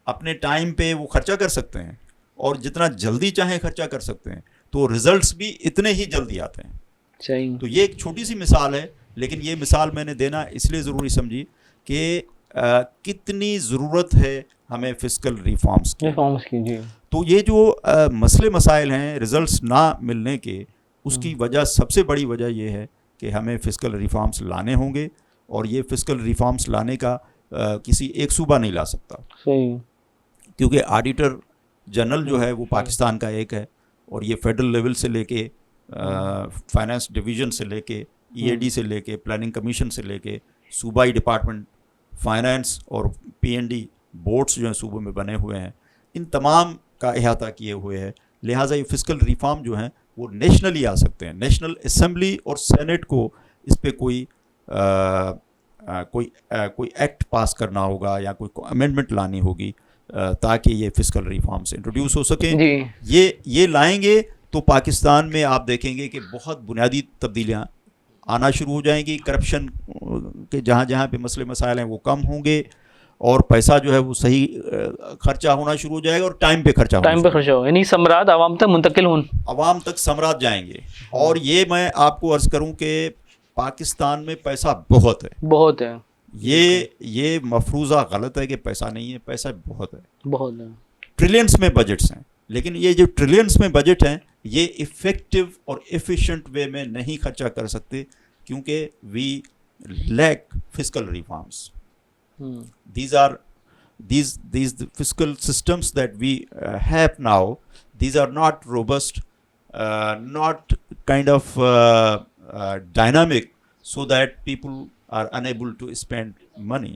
अपने टाइम पे वो खर्चा कर सकते हैं और जितना जल्दी चाहें खर्चा कर सकते हैं, तो रिजल्ट्स भी इतने ही जल्दी आते हैं। सही। तो ये एक छोटी सी मिसाल है, लेकिन ये मिसाल मैंने देना इसलिए ज़रूरी समझी कि कितनी ज़रूरत है हमें फिस्कल रिफॉर्म्स की। जी। तो ये जो मसले मसाइल हैं रिजल्ट्स ना मिलने के, उसकी वजह, सबसे बड़ी वजह ये है कि हमें फिस्कल रिफॉर्म्स लाने होंगे, और ये फिस्कल रिफॉर्म्स लाने का किसी एक सूबा नहीं ला सकता। सही। क्योंकि ऑडिटर जनरल जो है वो पाकिस्तान का एक है, और ये फेडरल लेवल से लेके फाइनेंस डिवीज़न से लेके ईएडी से लेके प्लानिंग कमीशन से लेके सूबाई डिपार्टमेंट फाइनेंस और पीएनडी बोर्ड्स जो हैं सूबों में बने हुए हैं, इन तमाम का अहाता किए हुए हैं। लिहाजा ये फिस्कल रिफॉर्म जो हैं वो नेशनली आ सकते हैं। नेशनल असेंबली और सेनेट को इस पर कोई एक्ट पास करना होगा या कोई अमेंडमेंट लानी होगी ताकि ये फिस्कल रिफॉर्म्स इंट्रोड्यूस हो सकें। ये लाएंगे तो पाकिस्तान में आप देखेंगे कि बहुत बुनियादी तब्दीलियाँ आना शुरू हो जाएंगी। करप्शन के जहाँ जहाँ पे मसले मसाइल हैं वो कम होंगे, और पैसा जो है वो सही खर्चा होना शुरू हो जाएगा, और टाइम पे खर्चा हो, यानी समरात आवाम तक मुंतकिल हों, आवाम तक समरात जाएंगे। और ये मैं आपको अर्ज़ करूँ कि पाकिस्तान में पैसा बहुत है। ये मफरूज़ा गलत है कि पैसा नहीं है, पैसा बहुत है। ट्रिलियंस में बजट्स हैं, लेकिन ये जो ट्रिलियंस में बजट हैं ये इफ़ेक्टिव और एफिशिएंट वे में नहीं खर्चा कर सकते, क्योंकि we lack fiscal reforms. These fiscal systems that we have now, these are not robust, not kind of dynamic, so that people are unable to spend money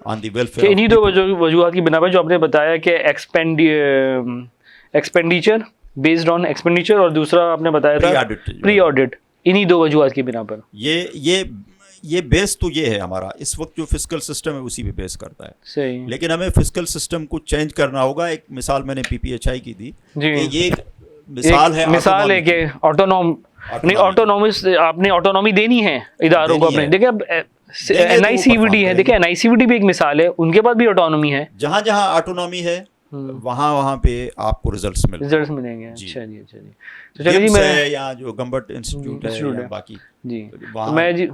on the welfare. इन्हीं दो वजूहात की बिना पर जो आपने बताया कि एक्सपेंडिचर बेस्ड ऑन एक्सपेंडिचर, और दूसरा आपने बताया था प्री ऑडिट, इन्हीं दो वजूहात की बिना पर ये बेस तो ये है हमारा इस वक्त जो फिस्कल सिस्टम है उसी पे बेस करता है। सही। लेकिन हमें फिस्कल सिस्टम को चेंज करना होगा। एक मिसाल मैंने पीपीएचआई की दी, ये एक मिसाल है कि ऑटोनॉमस आपने ऑटोनॉमी देनी है इदारों को अपने। देखिए अब एनआईसीवीडी है, देखिए एनआईसीवीडी भी एक मिसाल है, उनके पास भी ऑटोनॉमी है। जहाँ जहाँ ऑटोनॉमी है वहाँ पे आपको रिजल्ट्स मिलेंगे। जी। अच्छा जी, अच्छा जी। तो चलिए जी, मैं या जो गम्बट इंस्टीट्यूट है या बाकी जी, वहाँ तो मैं जी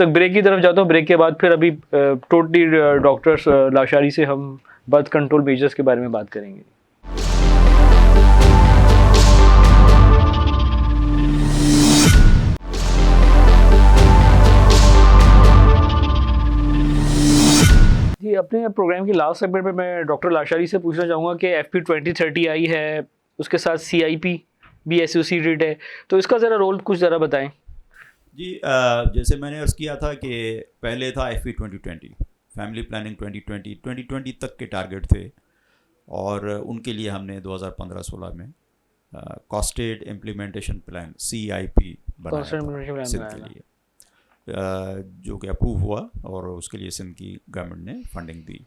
ब्रेक की तरफ जाता हूँ। ब्रेक के बाद फिर अभी टोटली डॉक्टर लाशारी से हम बर्थ कंट्रोल मेजर्स के बारे में बात करेंगे। जी, अपने प्रोग्राम की लास्ट सेगमेंट में मैं डॉक्टर लाशारी से पूछना चाहूँगा कि FP2030 आई है, उसके साथ CIP भी एसोसिएटेड है, तो इसका ज़रा रोल कुछ ज़रा बताएं। जी, जैसे मैंने अर्ज़ किया था कि पहले था FP2020, फैमिली प्लानिंग 2020 तक के टारगेट थे, और उनके लिए हमने 2015-16 में कॉस्टेड इम्प्लीमेंटेशन प्लान CIP बनाया सिंध के लिए, जो कि अप्रूव हुआ और उसके लिए सिंध की गवर्नमेंट ने फंडिंग दी।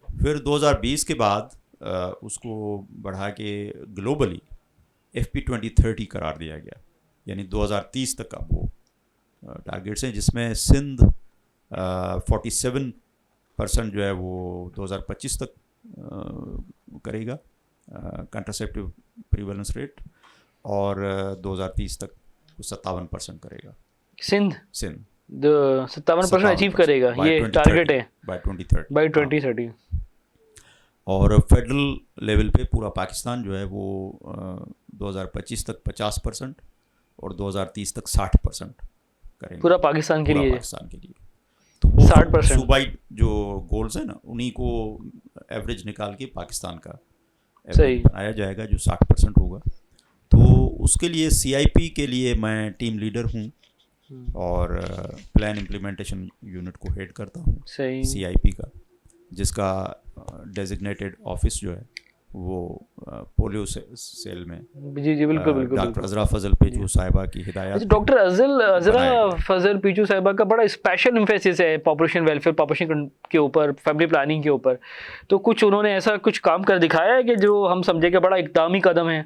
फिर 2020 के बाद उसको बढ़ा के ग्लोबली FP2030 करार दिया गया, यानी 2030 तक का वो टारगेट्स हैं, जिसमें सिंध 47% जो है वो 2025 तक करेगा कंट्रासेप्टिव प्रीवेलेंस रेट, और 2030 तक 57% करेगा सिंध 57% अचीव करेगा, ये टारगेट है बाय 2030। और फेडरल लेवल पे पूरा पाकिस्तान जो है वो 2025 तक 50% और 2030 तक 60% करेंगे पूरा पाकिस्तान के लिए। तो वो 60% सूबाई जो गोल्स है ना, उन्हीं को एवरेज निकाल के पाकिस्तान का सही बनाया जाएगा, जो 60% होगा। तो उसके लिए CIP के लिए मैं टीम लीडर हूँ और प्लान इम्प्लीमेंटेशन यूनिट को हेड करता हूँ CIP का, जिसका डेजिग्नेटेड ऑफिस जो है वो पोलियो सेल में जी बिल्कुल बिल्कुल डॉक्टर अजरा फजल पेचू साहिबा की हिदायत। डॉक्टर अजरा फजल पेचू साहिबा का बड़ा स्पेशल इम्फेसिस है पॉपुलेशन वेलफेयर, पॉपुलेशन के ऊपर, फैमिली प्लानिंग के ऊपर। तो कुछ उन्होंने ऐसा कुछ काम कर दिखाया है कि जो हम समझे कि बड़ा इकदामी कदम है,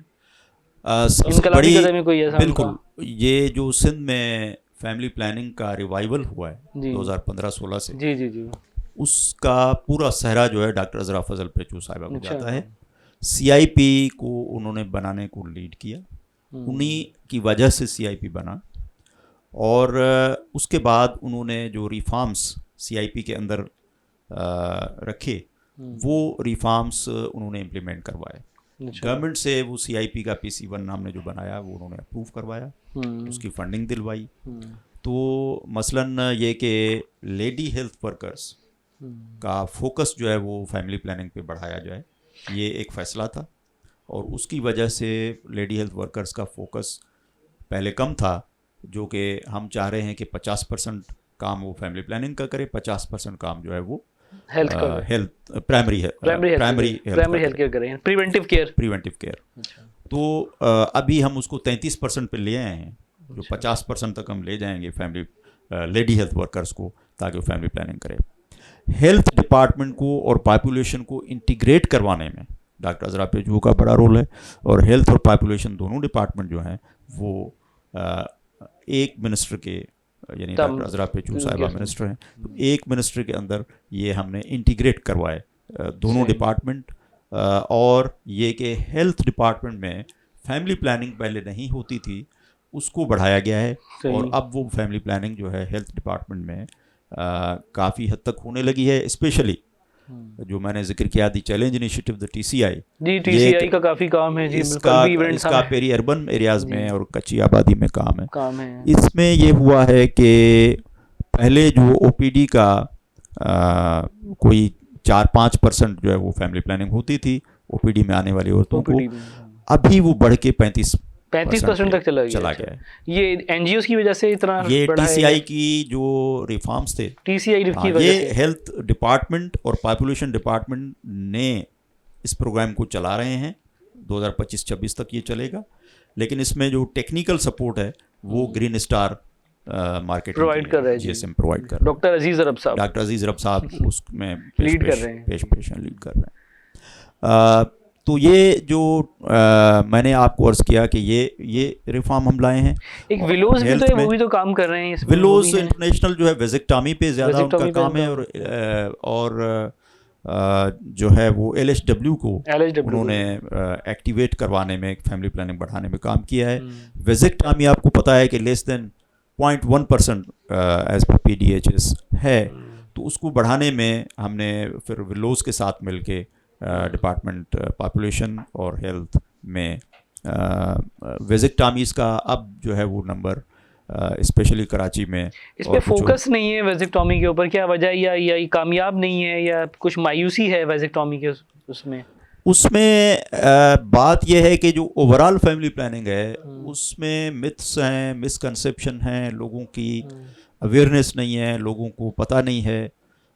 इनकलाबी कदम है कोई ऐसा? बिल्कुल, ये जो सिंध में फैमिली प्लानिंग का रिवाइवल हुआ है 2015-16 से, जी जी जी, उसका पूरा सहरा जो है डॉक्टर अजरा फजल पेचू साहिबा को जाता है। CIP को उन्होंने बनाने को लीड किया, उन्हीं की वजह से CIP बना, और उसके बाद उन्होंने जो रिफॉर्म्स CIP के अंदर रखे वो रिफॉर्म्स उन्होंने इम्प्लीमेंट करवाए। गवर्नमेंट से वो CIP का PC1 हमने जो बनाया वो उन्होंने अप्रूव करवाया, उसकी फंडिंग दिलवाई। तो मसलन ये कि लेडी हेल्थ वर्कर्स का फोकस जो है वो फैमिली प्लानिंग पे बढ़ाया जाए, ये एक फ़ैसला था, और उसकी वजह से लेडी हेल्थ वर्कर्स का फोकस पहले कम था, जो कि हम चाह रहे हैं कि 50% काम वो फैमिली प्लानिंग का करे, 50% काम जो है वो प्राइमरी हेल्थ केयर करें, प्रिवेंटिव केयर। तो अभी हम उसको 33% पे ले आए हैं, जो 50% तक हम ले जाएंगे फैमिली लेडी हेल्थ वर्कर्स को, ताकि वो फैमिली प्लानिंग करें। हेल्थ डिपार्टमेंट को और पॉपुलेशन को इंटीग्रेट करवाने में डॉक्टर अजरा पेचू का बड़ा रोल है, और हेल्थ और पॉपुलेशन दोनों डिपार्टमेंट जो हैं वो एक मिनिस्टर के, यानी डॉक्टर अजरा पेचू साहिबा मिनिस्टर हैं, तो एक मिनिस्टर के अंदर ये हमने इंटीग्रेट करवाए दोनों डिपार्टमेंट। और ये कि हेल्थ डिपार्टमेंट में फैमिली प्लानिंग पहले नहीं होती थी, उसको बढ़ाया गया है, और अब वो फैमिली प्लानिंग जो है हेल्थ डिपार्टमेंट में काफ़ी हद तक होने लगी है। स्पेशली जो मैंने जिक्र किया थी चैलेंज इनिशिएटिव द TCI का काफ़ी काम है जी, इसका पेरी अर्बन एरियाज़ में और कच्ची आबादी में काम है। इसमें ये हुआ है कि पहले जो OPD का कोई 4-5% जो है वो फैमिली प्लानिंग होती थी OPD में आने वाली औरतों को, अभी वो बढ़ के 35% तक चला गया है। ये NGOs की वजह से इतना, ये TCI की जो रिफॉर्म्स थे, TCI की वजह ये से हेल्थ डिपार्टमेंट और पॉपुलेशन डिपार्टमेंट ने इस प्रोग्राम को चला रहे हैं, 2025-26 तक ये चलेगा। लेकिन इसमें जो टेक्निकल सपोर्ट है वो ग्रीन स्टार मार्केटिंग प्रोवाइड कर रहे हैं, GSM प्रोवाइड कर रहे हैं, डॉक्टर अजीज अरब साहब उसमें लीड कर रहे हैं। तो ये जो मैंने आपको अर्ज किया कि ये रिफॉर्म हम लाए हैं। एक विलोज भी तो है, वो भी तो काम कर रहे हैं। विलोज इंटरनेशनल जो है विजिक्टॉमी पे ज़्यादा उनका काम है, और जो है वो LHW को LHW उन्होंने एक्टिवेट करवाने में, फैमिली प्लानिंग बढ़ाने में काम किया है। वेसेक्टॉमी आपको पता है कि less than 0.1% as per PDHS है, तो उसको बढ़ाने में हमने फिर विलोज के साथ मिलके डिपार्टमेंट पॉपुलेशन और हेल्थ में वेसेक्टॉमीज़ का अब जो है वो नंबर स्पेशली कराची में इस पे फोकस नहीं है वेसेक्टॉमी के ऊपर, क्या वजह, या ये कामयाब नहीं है, या कुछ मायूसी है वेसेक्टॉमी के उसमें बात यह है कि जो ओवरऑल फैमिली प्लानिंग है उसमें मिथ्स हैं, मिसकंसेप्शन हैं, लोगों की अवेयरनेस नहीं है, लोगों को पता नहीं है,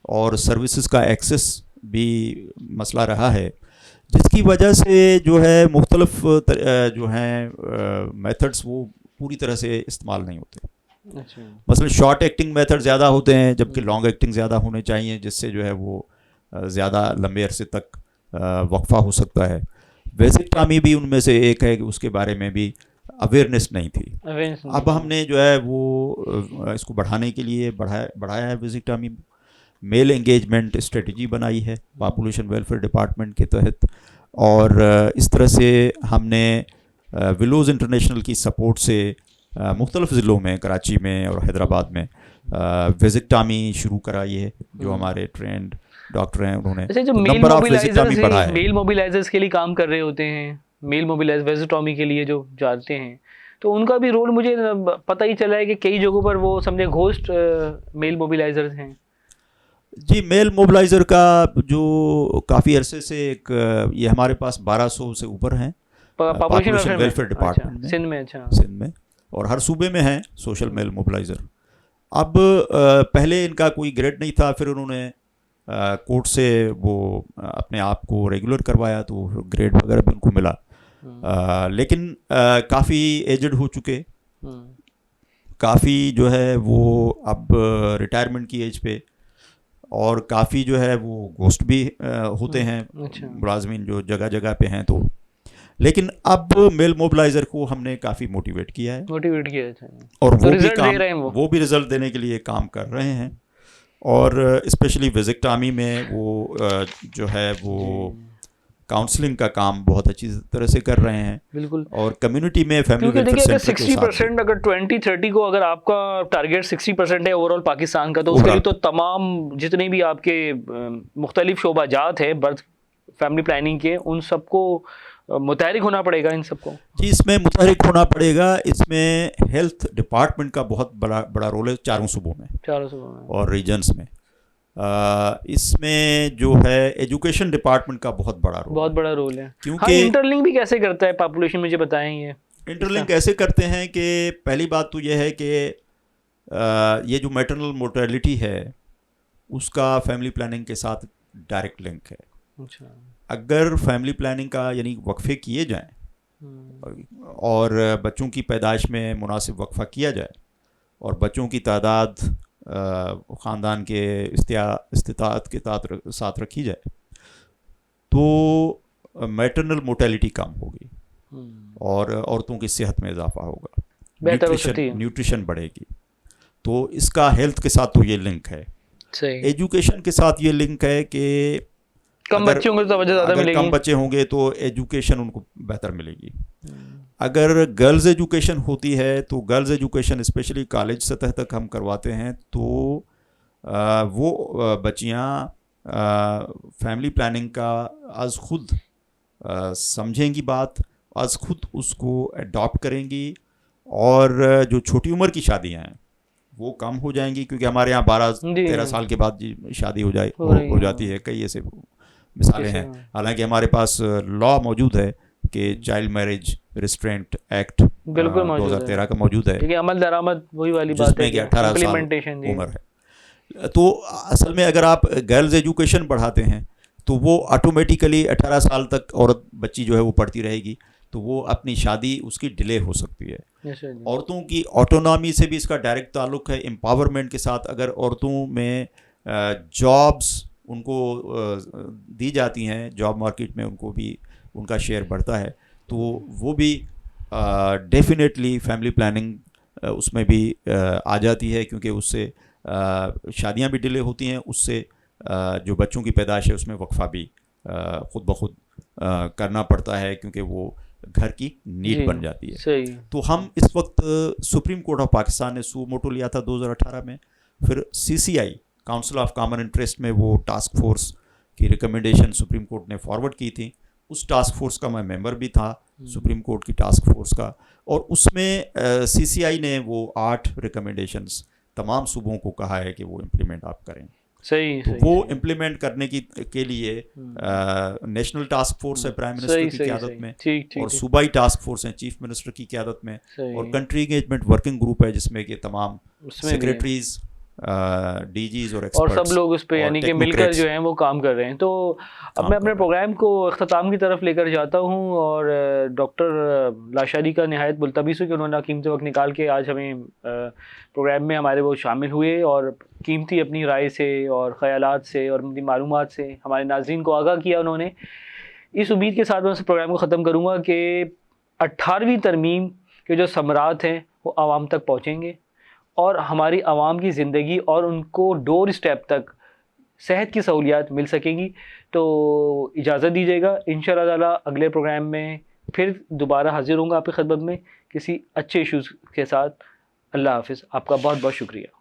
और सर्विसेज का एक्सेस भी मसला रहा है, जिसकी वजह से जो है मुख्तलिफ जो हैं मेथड्स वो पूरी तरह से इस्तेमाल नहीं होते। अच्छा। मसलन शॉर्ट एक्टिंग मेथड ज़्यादा होते हैं, जबकि लॉन्ग एक्टिंग ज़्यादा होने चाहिए, जिससे जो है वो ज़्यादा लंबे अरसे तक वक्फा हो सकता है। वेसेक्टॉमी भी उनमें से एक है कि उसके बारे में भी अवेयरनेस नहीं थी। अब हमने जो है वो इसको बढ़ाने के लिए बढ़ाया है वेसेक्टॉमी। मेल एंगेजमेंट स्ट्रेटजी बनाई है पॉपुलेशन वेलफेयर डिपार्टमेंट के तहत, और इस तरह से हमने विलोज इंटरनेशनल की सपोर्ट से मुख्तलिफ ज़िलों में, कराची में और हैदराबाद में वेसेक्टॉमी शुरू कराई है। जो हमारे ट्रेंड डॉक्टर हैं उन्होंने जो नंबर ऑफ वेसेक्टॉमी बढ़ाया है। मेल मोबिलाइजर्स के लिए काम कर रहे होते हैं, मेल मोबिलाइज वेसेक्टॉमी के लिए जो जाते हैं, तो उनका भी रोल मुझे पता ही चला है कि कई जगहों पर वो समझे घोस्ट मेल मोबिलाइजर्स हैं। जी, मेल मोबिलाइज़र का जो काफ़ी अरसे से एक ये हमारे पास 1200 से ऊपर हैं पॉपुलेशन वेलफेयर डिपार्टमेंट में, सिंध में। अच्छा, सिंध में, और हर सूबे में हैं सोशल मेल मोबिलाइज़र। अब पहले इनका कोई ग्रेड नहीं था, फिर उन्होंने कोर्ट से वो अपने आप को रेगुलर करवाया, तो ग्रेड वगैरह भी उनको मिला। लेकिन काफ़ी एजड हो चुके, काफ़ी जो है वो अब रिटायरमेंट की एज पे, और काफ़ी जो है वो गोस्ट भी होते हैं मुलाजमीन जो जगह जगह पे हैं। तो लेकिन अब मेल मोबिलाइज़र को हमने काफ़ी मोटिवेट किया है, और वो भी रिज़ल्ट देने के लिए काम कर रहे हैं। और स्पेशली वेसेक्टॉमी में वो जो है वो काउंसलिंग का काम बहुत अच्छी तरह से कर रहे हैं। बिल्कुल। और कम्युनिटी में फैमिली वेलफेयर सेंटर 60%, अगर 2030 को अगर आपका टारगेट 60% है ओवरऑल पाकिस्तान का, तो उसके लिए तो तमाम जितने भी आपके मुख्तलिफ शोबाजात है बर्थ फैमिली प्लानिंग के, उन सबको मुतहरिक होना पड़ेगा। इन सबको जी इसमें मुतहरिक होना पड़ेगा। इसमें हेल्थ डिपार्टमेंट का बहुत बड़ा रोल है चारों सूबों में और रीजन्स में। इसमें जो है एजुकेशन डिपार्टमेंट का बहुत बड़ा रोल है, क्योंकि इंटरलिंक भी कैसे करता है पॉपुलेशन, मुझे बताएं ये इंटरलिंक कैसे करते हैं। कि पहली बात तो यह है कि ये जो मैटरनल मोर्टेलिटी है उसका फैमिली प्लानिंग के साथ डायरेक्ट लिंक है। अच्छा। अगर फैमिली प्लानिंग का यानी वक्फे किए जाएं और बच्चों की पैदाइश में मुनासिब वक्फा किया जाए और बच्चों की तादाद ख़ानदान के इस्तिताअत के साथ रखी जाए, तो मैटरनल मोर्टेलिटी कम होगी और औरतों की सेहत में इजाफा होगा, न्यूट्रिशन बढ़ेगी। तो इसका हेल्थ के साथ तो ये लिंक है। एजुकेशन के साथ ये लिंक है कि कम बच्चे होंगे तो ज़्यादा मिलेगी, कम बच्चे होंगे तो एजुकेशन उनको बेहतर मिलेगी। अगर गर्ल्स एजुकेशन होती है तो गर्ल्स एजुकेशन स्पेशली कॉलेज सतह तक हम करवाते हैं, तो वो बच्चियाँ फैमिली प्लानिंग का आज खुद समझेंगी बात, आज खुद उसको अडॉप्ट करेंगी, और जो छोटी उम्र की शादियाँ हैं वो कम हो जाएंगी, क्योंकि हमारे यहाँ 12-13 साल के बाद शादी हो जाती है। कई ऐसे मिसालें हैं। हालांकि हमारे पास लॉ मौजूद है कि चाइल्ड मैरिज रिस्ट्रेंट एक्ट 2013 का मौजूद है, अमल दरामद वही वाली बात है कि 18 साल उम्र है। तो असल में अगर आप गर्ल्स एजुकेशन बढ़ाते हैं तो वो ऑटोमेटिकली 18 साल तक औरत बच्ची जो है वो पढ़ती रहेगी, तो वो अपनी शादी उसकी डिले हो सकती है। औरतों की ऑटोनॉमी से भी इसका डायरेक्ट ताल्लुक है, एम्पावरमेंट के साथ। अगर औरतों में जॉब्स उनको दी जाती हैं, जॉब मार्केट में उनको भी उनका शेयर बढ़ता है, तो वो भी डेफिनेटली फैमिली प्लानिंग उसमें भी आ जाती है, क्योंकि उससे शादियां भी डिले होती हैं, उससे जो बच्चों की पैदाइश है उसमें वक्फा भी ख़ुद ब खुद करना पड़ता है, क्योंकि वो घर की नीड बन जाती है। सही। तो हम इस वक्त सुप्रीम कोर्ट ऑफ पाकिस्तान ने सू मोटो लिया था 2018 में, फिर CCI council of common interest में वो टास्क फोर्स की रिकमेंडेशन सुप्रीम कोर्ट ने फॉरवर्ड की थी। उस टास्क फोर्स का मैं मेंबर भी था, सुप्रीम कोर्ट की टास्क फोर्स का, और उसमें CCI ने वो 8 रिकमेंडेशंस तमाम सूबों को कहा है कि वो इम्प्लीमेंट आप करें। सही, तो सही, वो सही। इम्प्लीमेंट करने के लिए नेशनल टास्क फोर्स है प्राइम मिनिस्टर की क़यादत में, ठीक, ठीक, और ठीक। सूबाई टास्क फोर्स है चीफ मिनिस्टर की क़यादत में, और कंट्री एंगेजमेंट वर्किंग ग्रुप है जिसमें कि तमाम उसमें भी है। सेक्रेटरीज, DGs और और एक्सपर्ट्स सब लोग उस पे यानी कि मिलकर जो है वो काम कर रहे हैं। तो अब मैं अपने प्रोग्राम को अख्ताम की तरफ लेकर जाता हूँ, और डॉक्टर लाशारी का निहायत मुल्तमिस हूँ कि उन्होंने कीमती वक्त निकाल के आज हमें प्रोग्राम में हमारे वो शामिल हुए, और कीमती अपनी राय से और ख़यालात से और अपनी मालूमात से हमारे नाज़रीन को आगाह किया उन्होंने। इस उम्मीद के साथ मैं इस प्रोग्राम को ख़त्म करूँगा कि 18वीं तरमीम के जो समरात हैं वो आवाम तक पहुँचेंगे, और हमारी आवाम की ज़िंदगी और उनको डोर स्टेप तक सेहत की सहूलियात मिल सकेंगी। तो इजाज़त दीजिएगा, इंशाअल्लाह ताला अगले प्रोग्राम में फिर दोबारा हाज़िर होऊंगा आपकी खिदमत में किसी अच्छे इशूज़ के साथ। अल्लाह हाफ़िज़। आपका बहुत बहुत शुक्रिया।